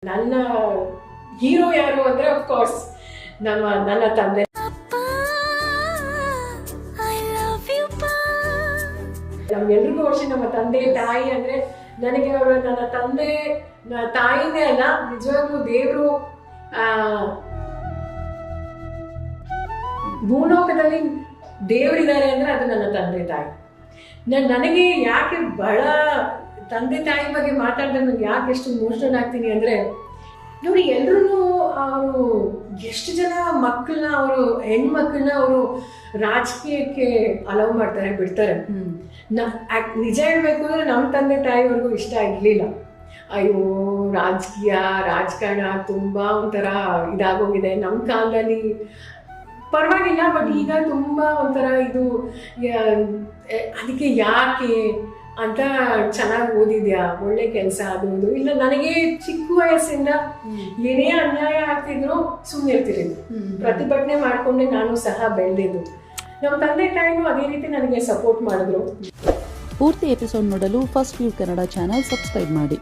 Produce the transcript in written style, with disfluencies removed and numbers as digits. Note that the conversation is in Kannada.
ನನ್ನ ಹೀರೋ ಯಾರು ಅಂದ್ರೆ ಆಫ್ ಕೋರ್ಸ್ ನನ್ನ ತಂದೆ. ನಮ್ಗೆಲ್ರಿಗೂ ವರ್ಷ ನಮ್ಮ ತಂದೆ ತಾಯಿ ಅಂದ್ರೆ ನನಗೆ ಅವರು ನನ್ನ ತಂದೆ ತಾಯಿನೇ ಅಲ್ಲ, ನಿಜವಾಗ್ಲೂ ದೇವರು ಭೂಲೋಕದಲ್ಲಿ ದೇವರಿದ್ದಾರೆ ಅಂದ್ರೆ ಅದು ನನ್ನ ತಂದೆ ತಾಯಿ. ನನಗೆ ಯಾಕೆ ಬಹಳ ತಂದೆ ತಾಯಿ ಬಗ್ಗೆ ಮಾತಾಡಿದ್ರೆ ನನಗೆ ಯಾಕೆ ಎಷ್ಟು ಇಮೋಷನಲ್ ಆಗ್ತೀನಿ ಅಂದ್ರೆ, ನೋಡಿ ಎಲ್ರೂ ಅವರು ಎಷ್ಟು ಜನ ಮಕ್ಕಳನ್ನ, ಅವರು ಹೆಣ್ಮಕ್ಳನ್ನ ಅವರು ರಾಜಕೀಯಕ್ಕೆ ಅಲೌ ಮಾಡ್ತಾರೆ, ಬಿಡ್ತಾರೆ. ನಿಜ ಹೇಳ್ಬೇಕು ಅಂದ್ರೆ ನಮ್ಮ ತಂದೆ ತಾಯಿವರೆಗೂ ಇಷ್ಟ ಇರಲಿಲ್ಲ. ಅಯ್ಯೋ ರಾಜಕಾರಣ ತುಂಬ ಒಂಥರ ಇದಾಗೋಗಿದೆ. ನಮ್ಮ ಕಾಲದಲ್ಲಿ ಪರವಾಗಿಲ್ಲ, ಬಟ್ ಈಗ ತುಂಬ ಒಂಥರ ಇದು, ಅದಕ್ಕೆ ಯಾಕೆ ಅಂತ ಚೆನ್ನಾಗಿ ಓದಿದ್ಯಾ, ಒಳ್ಳೆ ಕೆಲಸ ಅದು ಇಲ್ಲ. ನನಗೆ ಚಿಕ್ಕ ವಯಸ್ಸಿಂದ ಏನೇ ಅನ್ಯಾಯ ಆಗ್ತಿದ್ರು ಸುಮ್ಮನೆ ಇರ್ತಿರೋದು, ಪ್ರತಿಭಟನೆ ಮಾಡ್ಕೊಂಡೆ ನಾನು ಸಹ ಬೆಳೆದಿದ್ದು. ನಮ್ಮ ತಂದೆ ತಾಯಿನೂ ಅದೇ ರೀತಿ ನನಗೆ ಸಪೋರ್ಟ್ ಮಾಡಿದ್ರು. ಪೂರ್ತಿ ಎಪಿಸೋಡ್ ನೋಡಲು first view Kannada channel subscribe ಮಾಡಿ.